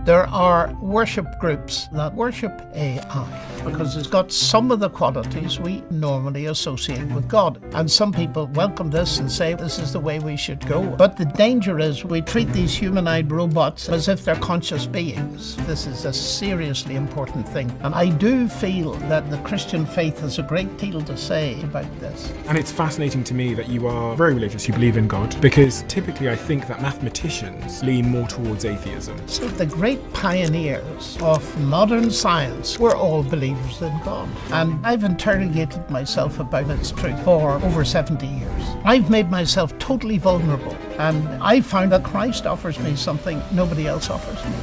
There are worship groups that worship AI because it's got some of the qualities we normally associate with God. And some people welcome this and say this is the way we should go. But the danger is we treat these humanoid robots as if they're conscious beings. This is a seriously important thing. And I do feel that the Christian faith has a great deal to say about this. And it's fascinating to me that you are very religious, you believe in God, because typically I think that mathematicians lean more towards atheism. So the great pioneers of modern science were all believers in God. And I've interrogated myself about its truth for over 70 years. I've made myself totally vulnerable, and I found that Christ offers me something nobody else offers me.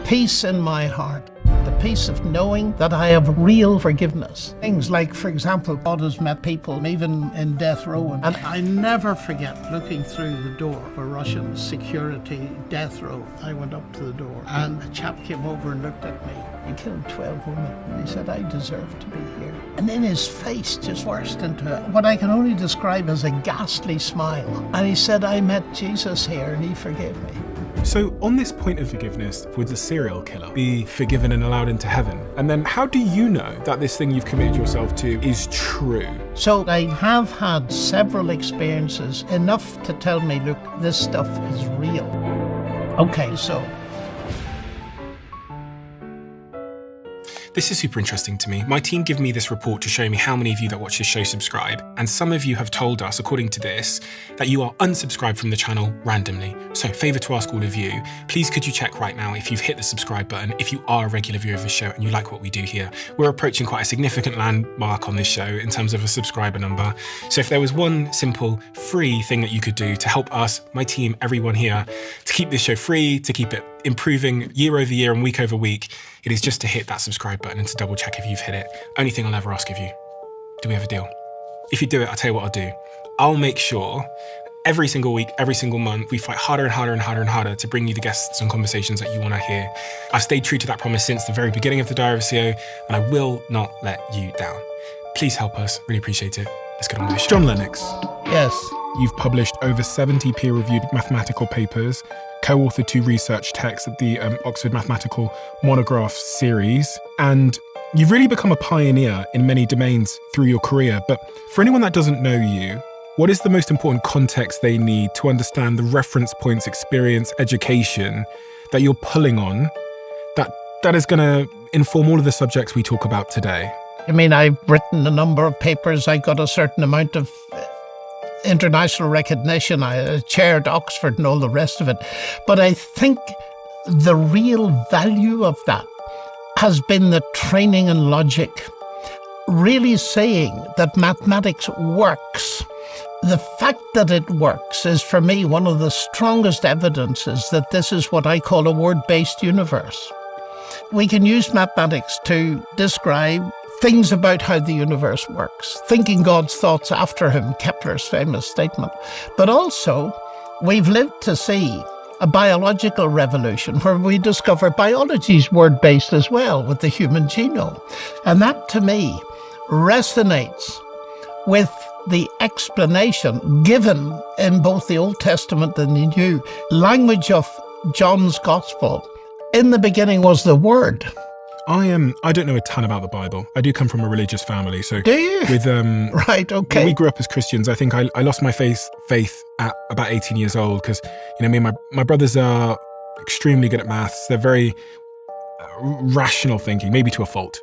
Peace in my heart. The peace of knowing that I have real forgiveness. Things like, for example, God has met people even in death row. And I never forget looking through the door of a Russian security death row. I went up to the door and a chap came over and looked at me. He killed 12 women. And he said, I deserve to be here. And then his face just burst into what I can only describe as a ghastly smile. And he said, I met Jesus here and he forgave me. So on this point of forgiveness, would the serial killer be forgiven and allowed into heaven? And then how do you know that this thing you've committed yourself to is true? So I have had several experiences, enough to tell me, look, this stuff is real. Okay, so this is super interesting to me. My team give me this report to show me how many of you that watch this show subscribe. And some of you have told us, according to this, that you are unsubscribed from the channel randomly. So favour to ask all of you, please could you check right now if you've hit the subscribe button, if you are a regular viewer of the show and you like what we do here. We're approaching quite a significant landmark on this show in terms of a subscriber number. So if there was one simple free thing that you could do to help us, my team, everyone here, to keep this show free, to keep it improving year over year and week over week, it is just to hit that subscribe button and to double check if you've hit it. Only thing I'll ever ask of you. Do we have a deal? If you do it, I'll tell you what I'll do. I'll make sure every single week, every single month, we fight harder and harder and harder and harder to bring you the guests and conversations that you want to hear. I've stayed true to that promise since the very beginning of the Diary of a CEO, and I will not let you down. Please help us. Really appreciate it. Let's get on with the show. John Lennox. yes. You've published over 70 peer-reviewed mathematical papers, co-authored 2 research texts at the Oxford Mathematical Monograph series, and you've really become a pioneer in many domains through your career. But for anyone that doesn't know you, what is the most important context they need to understand the reference points, experience, education that you're pulling on that is going to inform all of the subjects we talk about today? I mean, I've written a number of papers. I got a certain amount of international recognition. I chaired Oxford and all the rest of it. But I think the real value of that has been the training in logic, really saying that mathematics works. The fact that it works is, for me, one of the strongest evidences that this is what I call a word-based universe. We can use mathematics to describe things about how the universe works, thinking God's thoughts after him, Kepler's famous statement. But also, we've lived to see a biological revolution where we discover biology's word-based as well with the human genome. And that, to me, resonates with the explanation given in both the Old Testament and the New. Language of John's Gospel. In the beginning was the Word. I don't know a ton about the Bible. I do come from a religious family, so do you? With right, okay. When we grew up as Christians, I think I lost my faith at about 18 years old because, you know, me and my brothers are extremely good at maths. They're very rational thinking, maybe to a fault,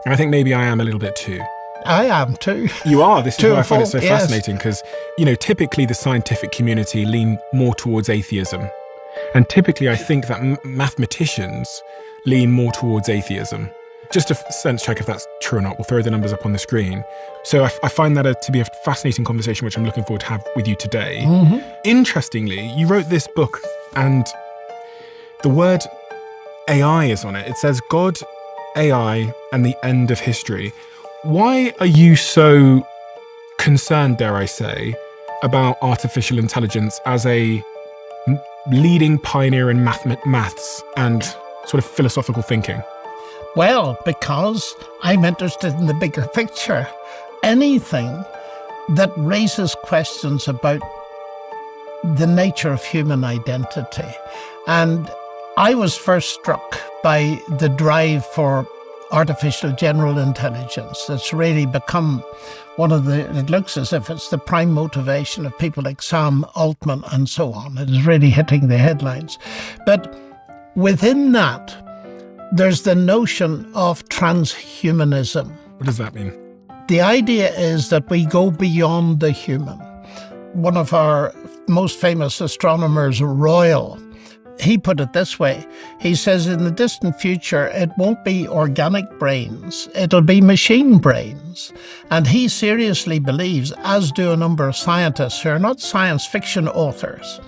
and I think maybe I am a little bit too. I am too. You are. This is why I find it so yes. fascinating because, you know, typically the scientific community lean more towards atheism, and typically I think that mathematicians lean more towards atheism. Just a sense check if that's true or not. We'll throw the numbers up on the screen. So I find that to be a fascinating conversation, which I'm looking forward to have with you today. Mm-hmm. Interestingly, you wrote this book and the word AI is on it. It says God, AI, and the end of history. Why are you so concerned, dare I say, about artificial intelligence as a leading pioneer in maths and sort of philosophical thinking? Well, because I'm interested in the bigger picture. Anything that raises questions about the nature of human identity. And I was first struck by the drive for artificial general intelligence. It's really become it looks as if it's the prime motivation of people like Sam Altman and so on. It is really hitting the headlines. But within that, there's the notion of transhumanism. What does that mean? The idea is that we go beyond the human. One of our most famous astronomers, Royal, he put it this way. He says, in the distant future, it won't be organic brains, it'll be machine brains. And he seriously believes, as do a number of scientists who are not science fiction authors,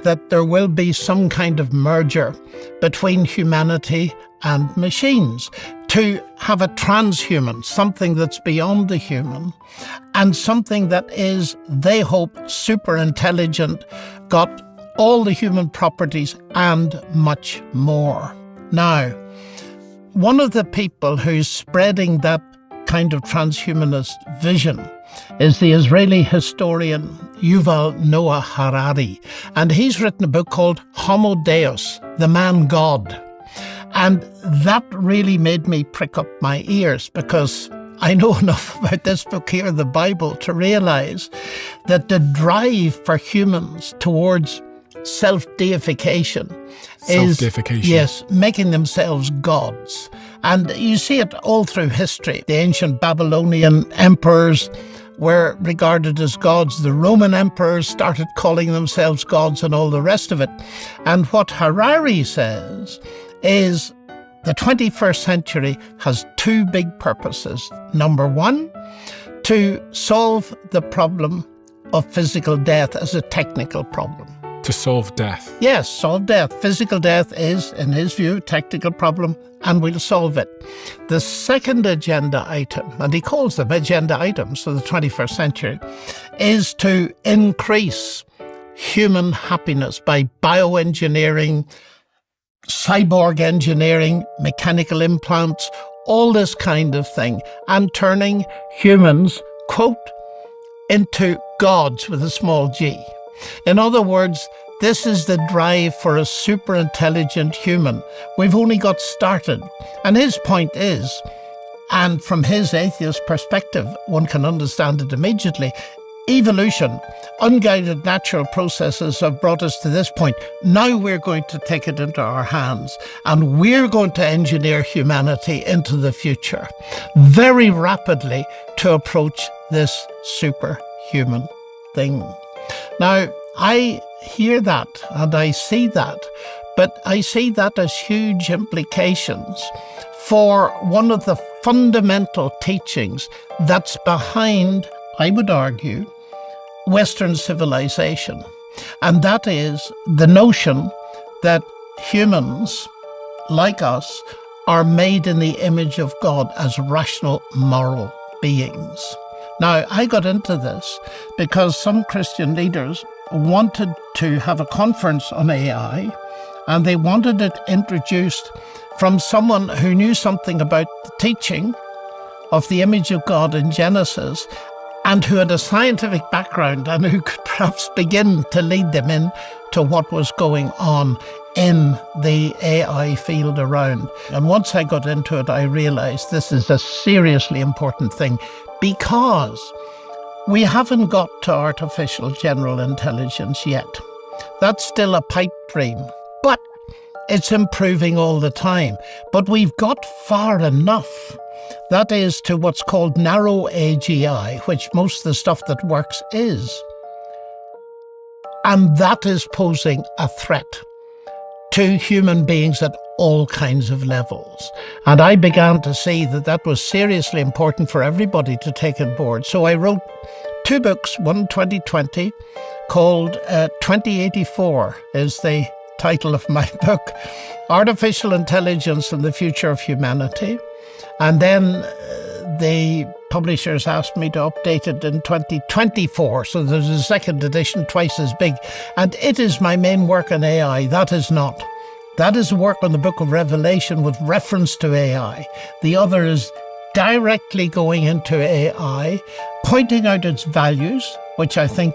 that there will be some kind of merger between humanity and machines to have a transhuman, something that's beyond the human, and something that is, they hope, super intelligent, got all the human properties and much more. Now, one of the people who's spreading that kind of transhumanist vision is the Israeli historian Yuval Noah Harari. And he's written a book called Homo Deus, the man God. And that really made me prick up my ears, because I know enough about this book here, the Bible, to realize that the drive for humans towards self-deification is, yes, making themselves gods. And you see it all through history. The ancient Babylonian emperors were regarded as gods. The Roman emperors started calling themselves gods and all the rest of it. And what Harari says is the 21st century has two big purposes. Number one, to solve the problem of physical death as a technical problem. To solve death? Yes, solve death. Physical death is, in his view, a technical problem, and we'll solve it. The second agenda item, and he calls them agenda items for the 21st century, is to increase human happiness by bioengineering, cyborg engineering, mechanical implants, all this kind of thing, and turning humans, quote, into gods with a small g. In other words, this is the drive for a super intelligent human. We've only got started. And his point is, and from his atheist perspective, one can understand it immediately, evolution, unguided natural processes have brought us to this point. Now we're going to take it into our hands, and we're going to engineer humanity into the future very rapidly to approach this superhuman thing. Now, I hear that and I see that, but I see that as huge implications for one of the fundamental teachings that's behind, I would argue, Western civilization. And that is the notion that humans, like us, are made in the image of God as rational, moral beings. Now, I got into this because some Christian leaders wanted to have a conference on AI, and they wanted it introduced from someone who knew something about the teaching of the image of God in Genesis, and who had a scientific background and who could perhaps begin to lead them into what was going on in the AI field around. And once I got into it, I realized this is a seriously important thing, because we haven't got to artificial general intelligence yet. That's still a pipe dream, but it's improving all the time. But we've got far enough. That is to what's called narrow AGI, which most of the stuff that works is. And that is posing a threat to human beings at all kinds of levels. And I began to see that that was seriously important for everybody to take on board. So I wrote two books, one in 2020 called 2084 is the title of my book, Artificial Intelligence and the Future of Humanity. And then the publishers asked me to update it in 2024. So there's a second edition, twice as big. And it is my main work on AI. That is not. That is work on the Book of Revelation with reference to AI. The other is directly going into AI, pointing out its values, which I think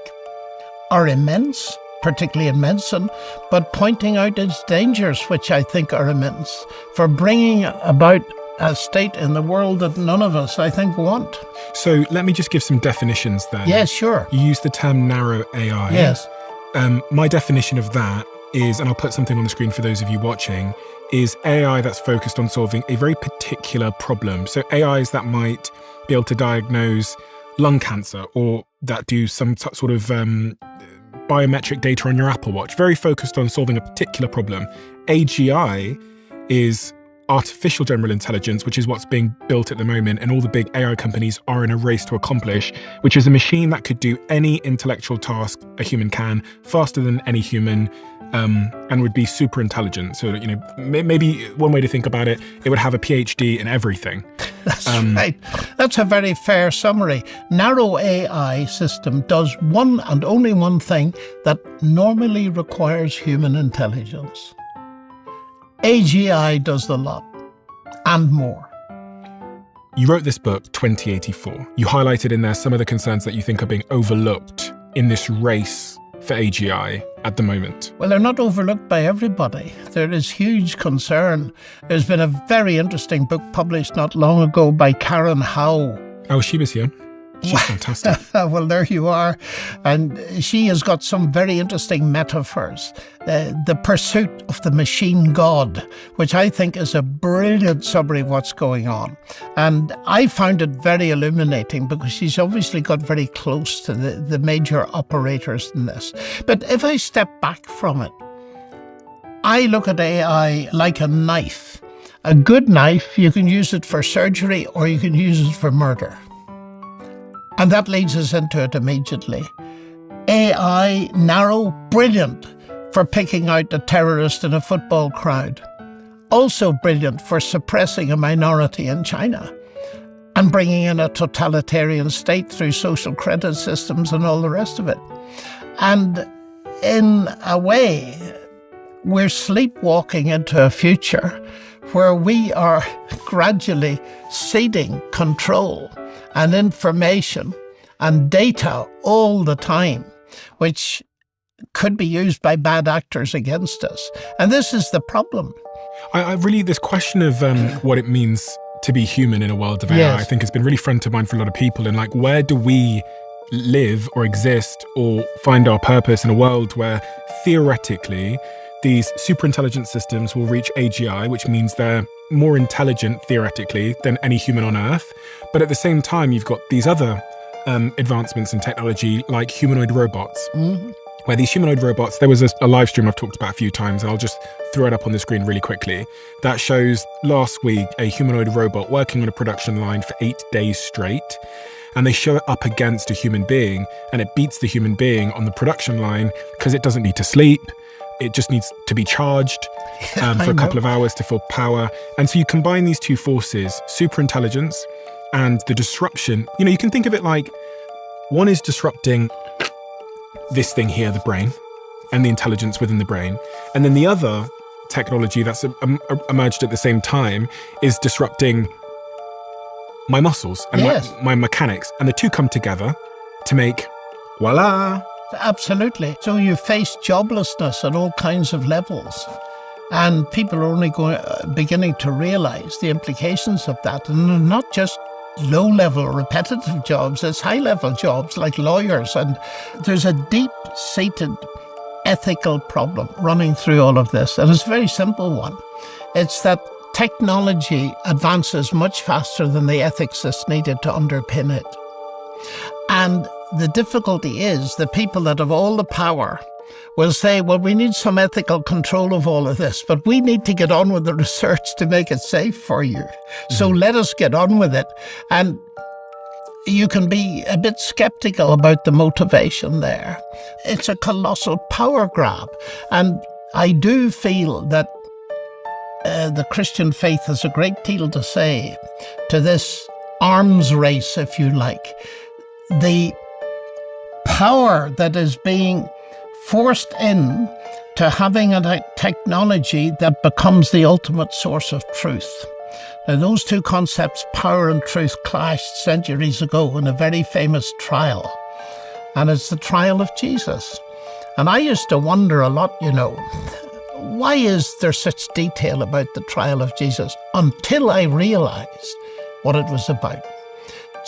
are immense, particularly in medicine, but pointing out its dangers, which I think are immense, for bringing about a state in the world that none of us, I think, want. So let me just give some definitions then. Yes, sure. You use the term narrow AI. Yes. My definition of that is, and I'll put something on the screen for those of you watching, is AI that's focused on solving a very particular problem. So AIs that might be able to diagnose lung cancer, or that do some sort of biometric data on your Apple Watch, very focused on solving a particular problem. AGI is artificial general intelligence, which is what's being built at the moment, and all the big AI companies are in a race to accomplish, which is a machine that could do any intellectual task a human can, faster than any human, and would be super intelligent. So, you know, maybe one way to think about it, it would have a PhD in everything. That's right. That's a very fair summary. Narrow AI system does one and only one thing that normally requires human intelligence. AGI does the lot and more. You wrote this book, 2084. You highlighted in there some of the concerns that you think are being overlooked in this race for AGI at the moment. Well, they're not overlooked by everybody. There is huge concern. There's been a very interesting book published not long ago by Karen Howe. Oh, she was here. She's fantastic. Well, there you are. And she has got some very interesting metaphors. The pursuit of the machine god, which I think is a brilliant summary of what's going on. And I found it very illuminating because she's obviously got very close to the major operators in this. But if I step back from it, I look at AI like a knife. A good knife, you can use it for surgery or you can use it for murder. And that leads us into it immediately. AI, narrow, brilliant for picking out a terrorist in a football crowd. Also brilliant for suppressing a minority in China and bringing in a totalitarian state through social credit systems and all the rest of it. And in a way, we're sleepwalking into a future where we are gradually ceding control and information and data all the time, which could be used by bad actors against us. And this is the problem. I really, this question of what it means to be human in a world of AI, Yes. I think has been really front of mind for a lot of people. And like, where do we live or exist or find our purpose in a world where theoretically these super intelligent systems will reach AGI, which means they're more intelligent theoretically than any human on Earth. But at the same time, you've got these other advancements in technology like humanoid robots, where these humanoid robots, there was a live stream I've talked about a few times, and I'll just throw it up on the screen really quickly, that shows last week a humanoid robot working on a production line for 8 days straight. And they show it up against a human being, and it beats the human being on the production line because it doesn't need to sleep. It just needs to be charged for a couple of hours to fill power. And so you combine these two forces, super intelligence and the disruption. You know, you can think of it like one is disrupting this thing here, the brain, and the intelligence within the brain. And then the other technology that's emerged at the same time is disrupting my muscles and my mechanics. And the two come together to make, voila. Absolutely. So you face joblessness at all kinds of levels. And people are only beginning to realize the implications of that. And not just low-level repetitive jobs, it's high-level jobs like lawyers. And there's a deep-seated ethical problem running through all of this. And it's a very simple one. It's that technology advances much faster than the ethics that's needed to underpin it. And the difficulty is the people that have all the power will say, well, we need some ethical control of all of this, but we need to get on with the research to make it safe for you. So let us get on with it. And you can be a bit skeptical about the motivation there. It's a colossal power grab. And I do feel that the Christian faith has a great deal to say to this arms race, if you like. The power that is being forced in to having a technology that becomes the ultimate source of truth. Now, those two concepts, power and truth, clashed centuries ago in a very famous trial. And it's the trial of Jesus. And I used to wonder a lot, why is there such detail about the trial of Jesus, until I realized what it was about.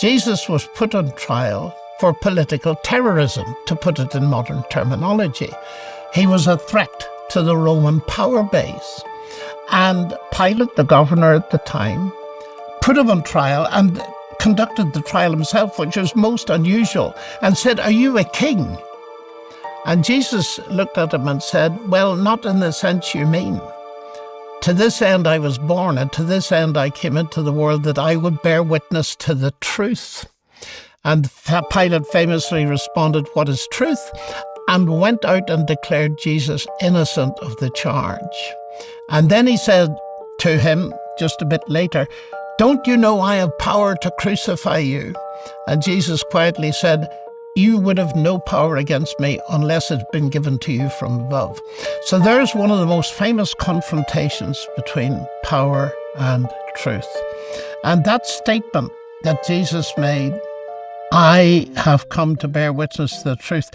Jesus was put on trial for political terrorism, to put it in modern terminology. He was a threat to the Roman power base. And Pilate, the governor at the time, put him on trial and conducted the trial himself, which was most unusual, and said, "Are you a king?" And Jesus looked at him and said, "Well, not in the sense you mean. To this end I was born, and to this end I came into the world, that I would bear witness to the truth." And Pilate famously responded, "What is truth?" and went out and declared Jesus innocent of the charge. And then he said to him, just a bit later, "Don't you know I have power to crucify you?" And Jesus quietly said, "You would have no power against me unless it had been given to you from above." So there's one of the most famous confrontations between power and truth. And that statement that Jesus made, "I have come to bear witness to the truth,"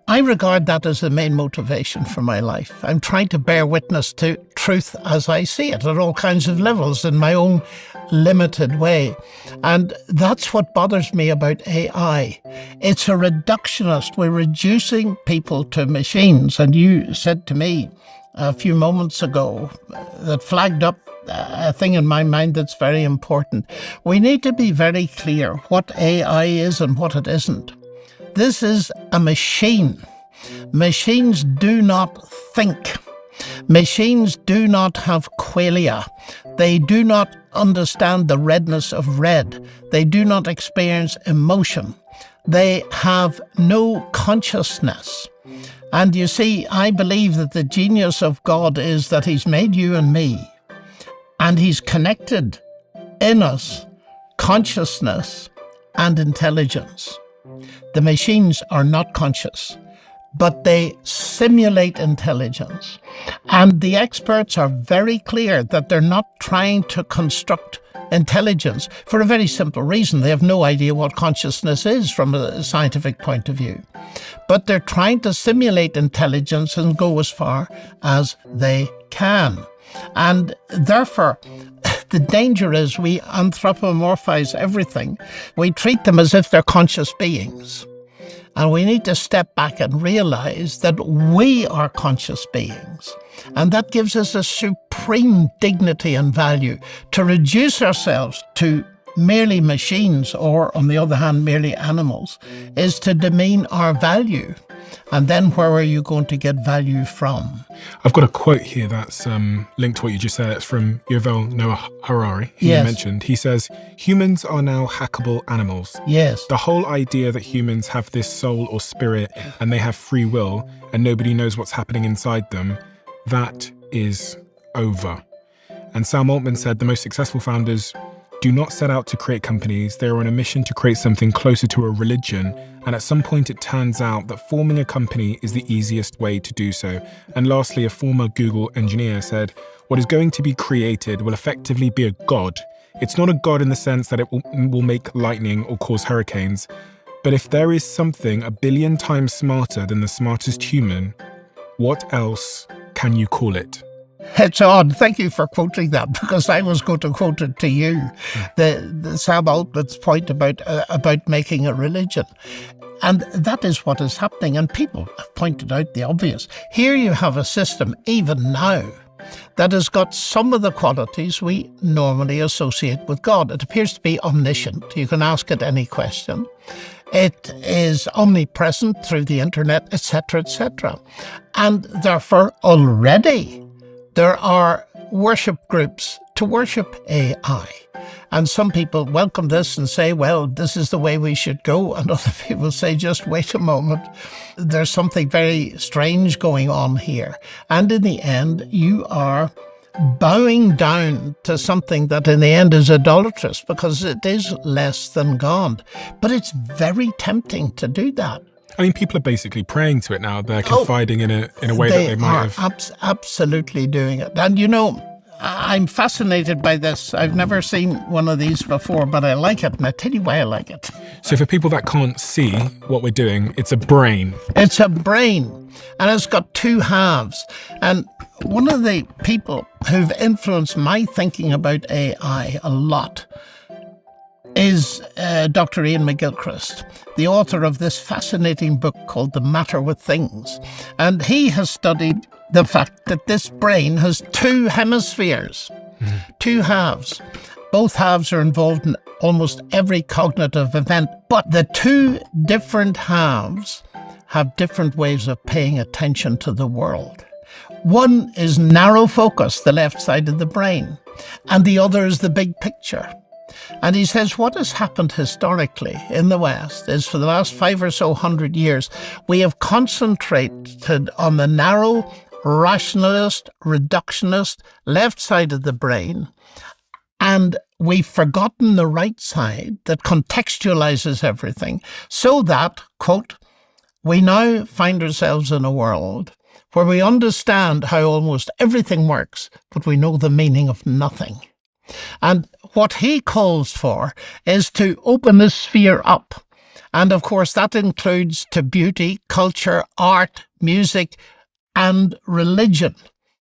I regard that as the main motivation for my life. I'm trying to bear witness to truth as I see it at all kinds of levels in my own limited way. And that's what bothers me about AI. It's a reductionist. We're reducing people to machines. And you said to me a few moments ago that flagged up a thing in my mind that's very important. We need to be very clear what AI is and what it isn't. This is a machine. Machines do not think. Machines do not have qualia. They do not understand the redness of red. They do not experience emotion. They have no consciousness. And you see, I believe that the genius of God is that He's made you and me, and He's connected in us consciousness and intelligence. The machines are not conscious, but they simulate intelligence. And the experts are very clear that they're not trying to construct intelligence for a very simple reason. They have no idea what consciousness is from a scientific point of view. But they're trying to simulate intelligence and go as far as they can. And therefore, the danger is we anthropomorphize everything. We treat them as if they're conscious beings. And we need to step back and realize that we are conscious beings. And that gives us a supreme dignity and value. To reduce ourselves to merely machines, or on the other hand, merely animals, is to demean our value. And then where are you going to get value from? I've got a quote here that's linked to what you just said. It's from Yuval Noah Harari, who you mentioned. He says, "Humans are now hackable animals." Yes. The whole idea that humans have this soul or spirit and they have free will and nobody knows what's happening inside them, that is over. And Sam Altman said the most successful founders do not set out to create companies. They are on a mission to create something closer to a religion. And at some point it turns out that forming a company is the easiest way to do so. And lastly, a former Google engineer said, "What is going to be created will effectively be a god. It's not a god in the sense that it will make lightning or cause hurricanes. But if there is something 1 billion times smarter than the smartest human, what else can you call it?" It's odd. Thank you for quoting that, because I was going to quote it to you. The Sam Altman's point about making a religion. And that is what is happening. And people have pointed out the obvious. Here you have a system, even now, that has got some of the qualities we normally associate with God. It appears to be omniscient. You can ask it any question. It is omnipresent through the internet, etc., etc. And therefore, already there are worship groups to worship AI. And some people welcome this and say, well, this is the way we should go. And other people say, just wait a moment. There's something very strange going on here. And in the end, you are bowing down to something that in the end is idolatrous, because it is less than God. But it's very tempting to do that. I mean, people are basically praying to it now. They're confiding in a way that they might have. Absolutely doing it. And you know, I'm fascinated by this. I've never seen one of these before, but I like it, and I tell you why I like it. So for people that can't see what we're doing, it's a brain. It's a brain, and it's got two halves. And one of the people who've influenced my thinking about AI a lot is Dr. Ian McGilchrist, the author of this fascinating book called The Matter with Things. And he has studied the fact that this brain has two hemispheres, two halves. Both halves are involved in almost every cognitive event, but the two different halves have different ways of paying attention to the world. One is narrow focus, the left side of the brain, and the other is the big picture. And he says what has happened historically in the West is for the last 500 or so years, we have concentrated on the narrow, rationalist, reductionist left side of the brain, and we've forgotten the right side that contextualizes everything, so that, quote, we now find ourselves in a world where we understand how almost everything works, but we know the meaning of nothing. And what he calls for is to open the sphere up. And of course, that includes to beauty, culture, art, music, and religion.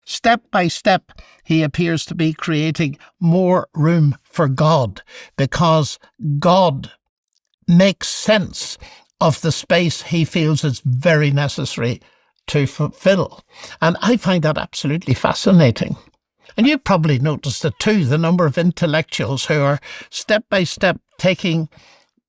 Step by step, he appears to be creating more room for God, because God makes sense of the space he feels is very necessary to fulfill. And I find that absolutely fascinating. And you've probably noticed it too, the number of intellectuals who are step by step taking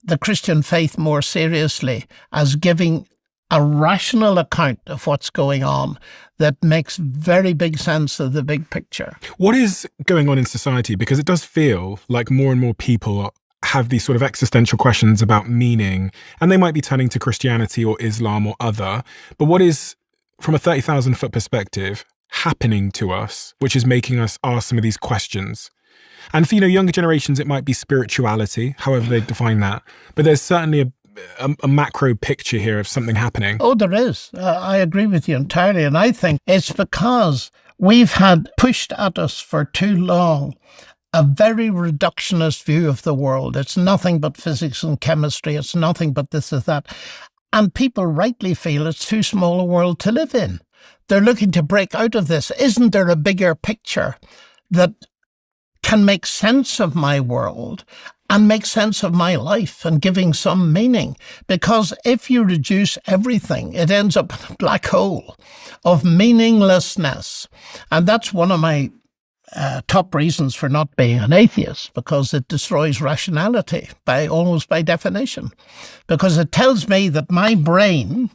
the Christian faith more seriously as giving a rational account of what's going on that makes very big sense of the big picture. What is going on in society? Because it does feel like more and more people have these sort of existential questions about meaning, and they might be turning to Christianity or Islam or other. But what is, from a 30,000 foot perspective, happening to us, which is making us ask some of these questions? And for, younger generations, it might be spirituality, however they define that. But there's certainly a macro picture here of something happening. Oh, there is. I agree with you entirely. And I think it's because we've had pushed at us for too long a very reductionist view of the world. It's nothing but physics and chemistry. It's nothing but this or that. And people rightly feel it's too small a world to live in. They're looking to break out of this. Isn't there a bigger picture that can make sense of my world and make sense of my life and giving some meaning? Because if you reduce everything, it ends up in a black hole of meaninglessness. And that's one of my top reasons for not being an atheist, because it destroys rationality almost by definition. Because it tells me that my brain,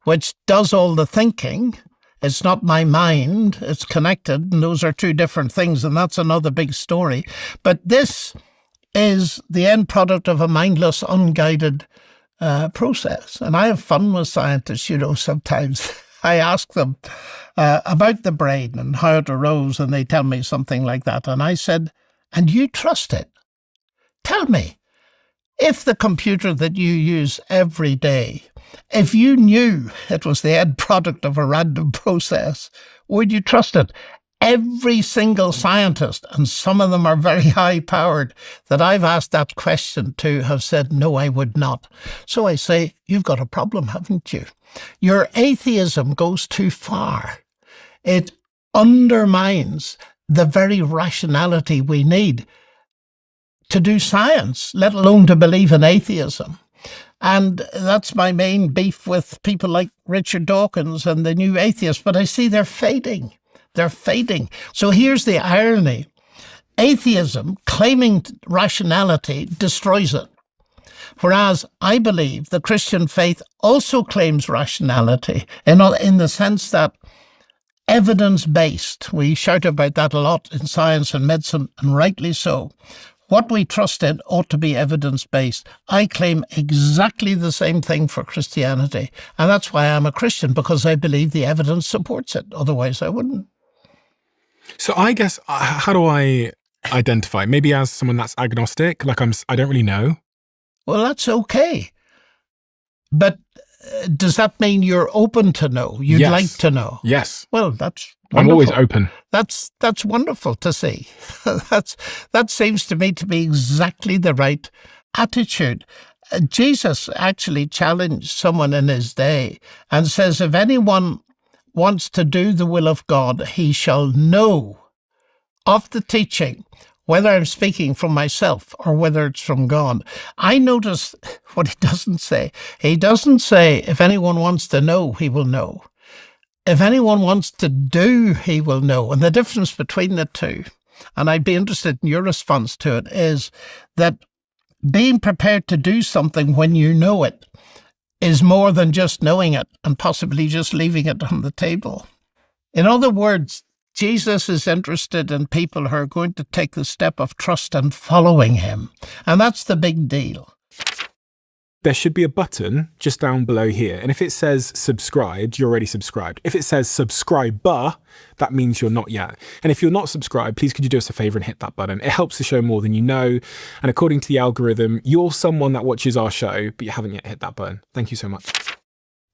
which does all the thinking, it's not my mind, it's connected, and those are two different things, and that's another big story. But this is the end product of a mindless, unguided process. And I have fun with scientists, sometimes. I ask them about the brain and how it arose, and they tell me something like that. And I said, and you trust it? Tell me, if the computer that you use every day, if you knew it was the end product of a random process, would you trust it? Every single scientist, and some of them are very high-powered, that I've asked that question to have said, no, I would not. So I say, you've got a problem, haven't you? Your atheism goes too far. It undermines the very rationality we need to do science, let alone to believe in atheism. And that's my main beef with people like Richard Dawkins and the new atheists. But I see they're fading. They're fading. So here's the irony. Atheism, claiming rationality, destroys it. Whereas I believe the Christian faith also claims rationality in the sense that evidence-based, we shout about that a lot in science and medicine, and rightly so. What we trust in ought to be evidence-based. I claim exactly the same thing for Christianity. And that's why I'm a Christian, because I believe the evidence supports it. Otherwise, I wouldn't. So I guess, how do I identify? Maybe as someone that's agnostic, like I don't really know. Well, that's okay. But does that mean you're open to know? You'd Yes. like to know? Yes. Well, that's wonderful. I'm always open. That's wonderful to see. That seems to me to be exactly the right attitude. Jesus actually challenged someone in his day and says, if anyone wants to do the will of God, he shall know of the teaching, whether I'm speaking from myself or whether it's from God. I notice what he doesn't say. He doesn't say, if anyone wants to know, he will know. If anyone wants to do, he will know. And the difference between the two, and I'd be interested in your response to it, is that being prepared to do something when you know it is more than just knowing it and possibly just leaving it on the table. In other words, Jesus is interested in people who are going to take the step of trust and following him. And that's the big deal. There should be a button just down below here. And if it says subscribed, you're already subscribed. If it says subscriber, that means you're not yet. And if you're not subscribed, please could you do us a favor and hit that button. It helps the show more than you know. And according to the algorithm, you're someone that watches our show, but you haven't yet hit that button. Thank you so much.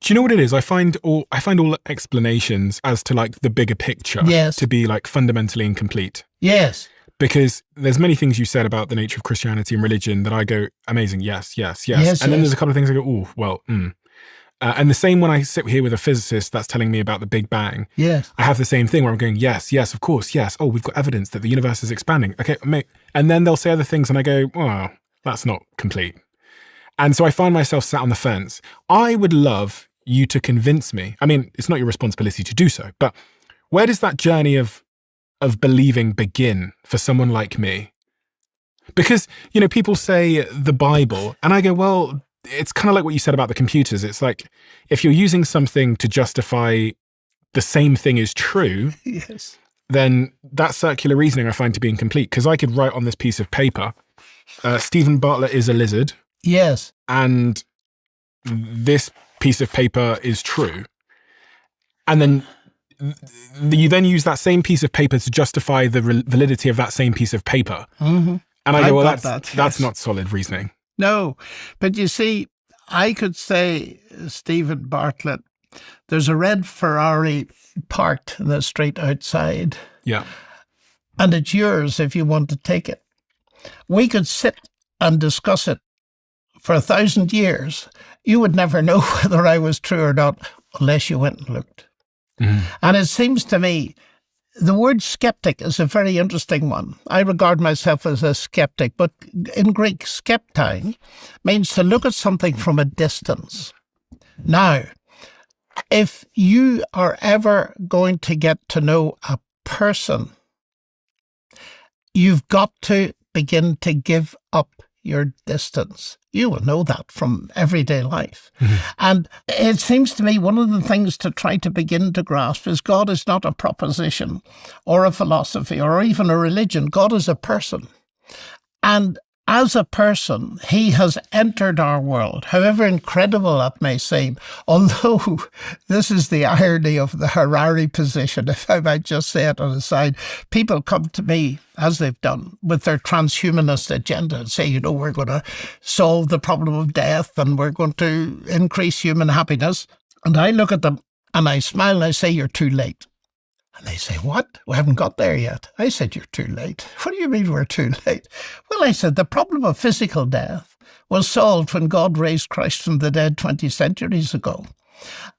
Do you know what it is? I find all explanations as to like the bigger picture to be like fundamentally incomplete. Yes. Because there's many things you said about the nature of Christianity and religion that I go, amazing, yes. And then there's a couple of things I go, oh, well, and the same when I sit here with a physicist that's telling me about the Big Bang. Yes. I have the same thing where I'm going, yes, of course, yes. Oh, we've got evidence that the universe is expanding. Okay, and then they'll say other things and I go, well, that's not complete. And so I find myself sat on the fence. I would love you to convince me. I mean, it's not your responsibility to do so, but where does that journey of believing begin for someone like me? Because, you know, people say the Bible, and I go, well, it's kind of like what you said about the computers. It's like, if you're using something to justify the same thing is true, yes, then that circular reasoning I find to be incomplete. Because I could write on this piece of paper, Stephen Bartlett is a lizard. Yes. And this piece of paper is true. And then you then use that same piece of paper to justify the validity of that same piece of paper. Mm-hmm. And I go, well, that's yes. Not solid reasoning. No, but you see, I could say, Stephen Bartlett, there's a red Ferrari parked in the street outside. Yeah. And it's yours if you want to take it. We could sit and discuss it for 1,000 years. You would never know whether I was true or not unless you went and looked. Mm-hmm. And it seems to me the word skeptic is a very interesting one. I regard myself as a skeptic, but in Greek, skeptine means to look at something from a distance. Now, if you are ever going to get to know a person, you've got to begin to give up your distance. You will know that from everyday life. Mm-hmm. And it seems to me one of the things to try to begin to grasp is God is not a proposition or a philosophy or even a religion. God is a person. And as a person, he has entered our world, however incredible that may seem, although this is the irony of the Harari position, if I might just say it on the side. People come to me, as they've done, with their transhumanist agenda and say, you know, we're going to solve the problem of death and we're going to increase human happiness. And I look at them and I smile and I say, you're too late. And they say, what? We haven't got there yet. I said, you're too late. What do you mean we're too late? Well, I said, the problem of physical death was solved when God raised Christ from the dead 20 centuries ago.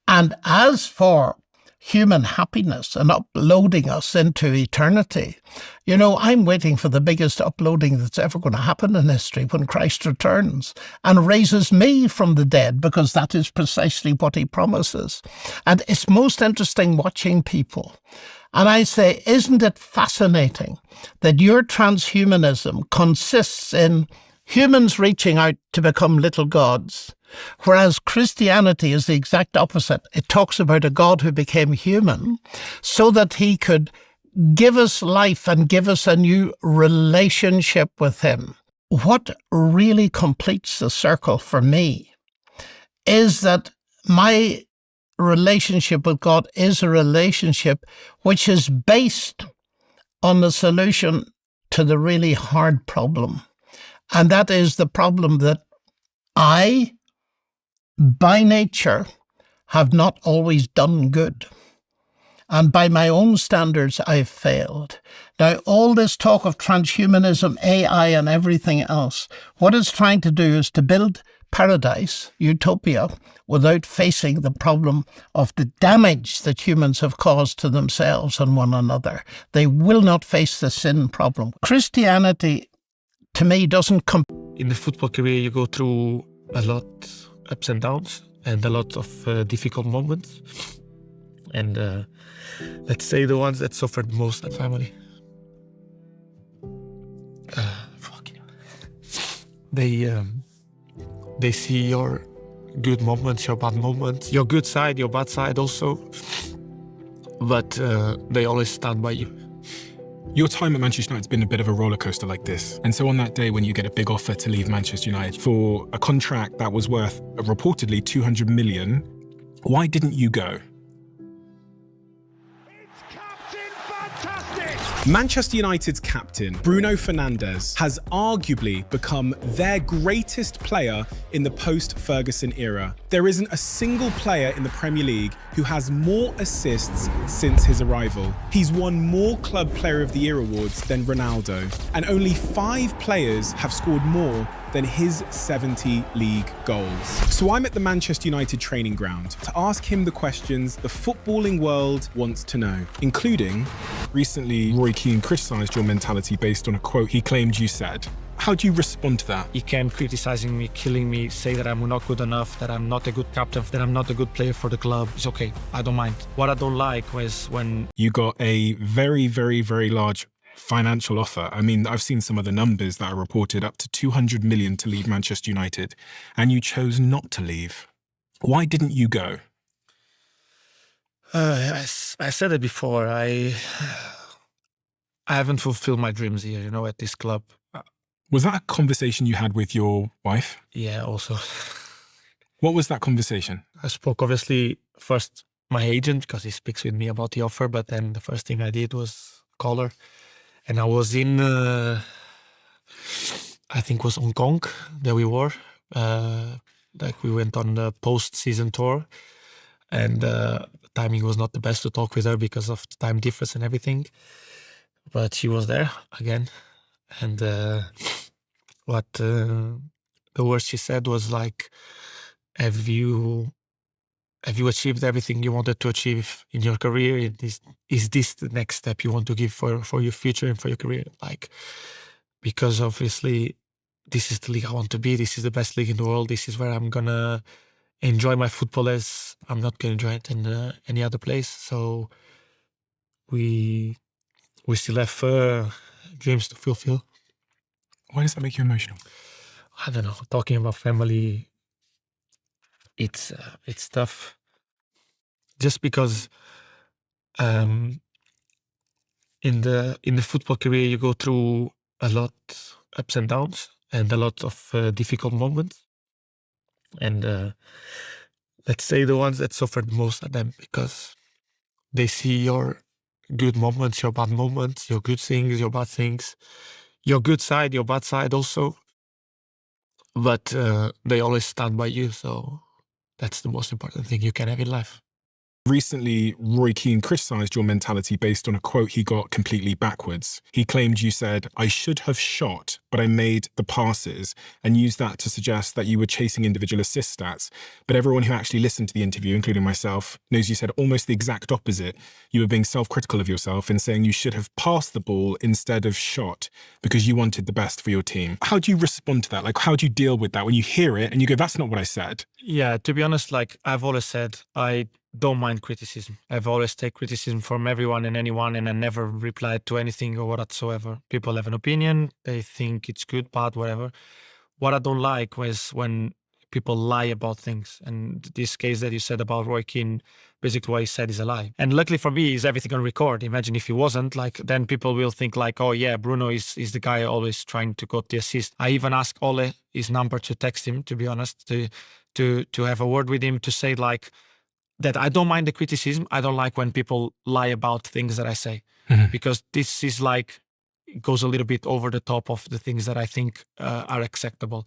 And as for human happiness and uploading us into eternity, you know, I'm waiting for the biggest uploading that's ever going to happen in history when Christ returns and raises me from the dead, because that is precisely what he promises. And it's most interesting watching people. And I say, isn't it fascinating that your transhumanism consists in humans reaching out to become little gods, whereas Christianity is the exact opposite. It talks about a God who became human so that he could give us life and give us a new relationship with him. What really completes the circle for me is that my relationship with God is a relationship which is based on the solution to the really hard problem. And that is the problem that I, by nature, have not always done good. And by my own standards, I've failed. Now, all this talk of transhumanism, AI, and everything else, what it's trying to do is to build paradise, utopia, without facing the problem of the damage that humans have caused to themselves and one another. They will not face the sin problem. Christianity, to me, doesn't come. In the football career, you go through a lot ups and downs and a lot of difficult moments. And let's say the ones that suffered most, that family. They see your good moments, your bad moments, your good side, your bad side also. But they always stand by you. Your time at Manchester United's been a bit of a roller coaster like this. And so on that day when you get a big offer to leave Manchester United for a contract that was worth reportedly 200 million, why didn't you go? Manchester United's captain, Bruno Fernandes, has arguably become their greatest player in the post-Ferguson era. There isn't a single player in the Premier League who has more assists since his arrival. He's won more Club Player of the Year awards than Ronaldo, and only 5 players have scored more than his 70 league goals. So I'm at the Manchester United training ground to ask him the questions the footballing world wants to know, including, recently Roy Keane criticised your mentality based on a quote he claimed you said. How do you respond to that? He can criticizing me, killing me, say that I'm not good enough, that I'm not a good captain, that I'm not a good player for the club. It's okay, I don't mind. What I don't like was when... You got a very, very, very large financial offer. I mean, I've seen some of the numbers that are reported, up to 200 million to leave Manchester United, and you chose not to leave. Why didn't you go? I said it before, I haven't fulfilled my dreams here, at this club. Was that a conversation you had with your wife? Yeah, also. What was that conversation? I spoke, obviously, first my agent, because he speaks with me about the offer, but then the first thing I did was call her. And I was in, I think it was Hong Kong that we were. We went on the post-season tour. And the timing was not the best to talk with her because of the time difference and everything. But she was there again. And the words she said was like, have you achieved everything you wanted to achieve in your career? Is this the next step you want to give for your future and for your career? Because obviously this is the league I want to be. This is the best league in the world. This is where I'm going to enjoy my football as I'm not going to enjoy it in any other place. So we still have dreams to fulfill. Why does that make you emotional? I don't know. Talking about family, it's tough. Just because in the football career you go through a lot ups and downs and a lot of difficult moments. And let's say the ones that suffered most are them, because they see your good moments, your bad moments, your good things, your bad things, your good side, your bad side also. But they always stand by you, so that's the most important thing you can have in life. Recently, Roy Keane criticised your mentality based on a quote he got completely backwards. He claimed you said, "I should have shot, but I made the passes," and used that to suggest that you were chasing individual assist stats. But everyone who actually listened to the interview, including myself, knows you said almost the exact opposite. You were being self-critical of yourself and saying you should have passed the ball instead of shot because you wanted the best for your team. How do you respond to that? How do you deal with that when you hear it and you go, that's not what I said? Yeah, to be honest, I've always said, I don't mind criticism. I've always take criticism from everyone and anyone, and I never replied to anything or whatsoever. People have an opinion, they think it's good, bad, whatever. What I don't like was when people lie about things. And this case that you said about Roy Keane, basically what he said is a lie. And luckily for me, is everything on record. Imagine if he wasn't, then people will think oh yeah, Bruno is the guy always trying to get the assist. I even asked Ole his number to text him, to be honest, to have a word with him, to say that I don't mind the criticism. I don't like when people lie about things that I say, because this is it goes a little bit over the top of the things that I think are acceptable.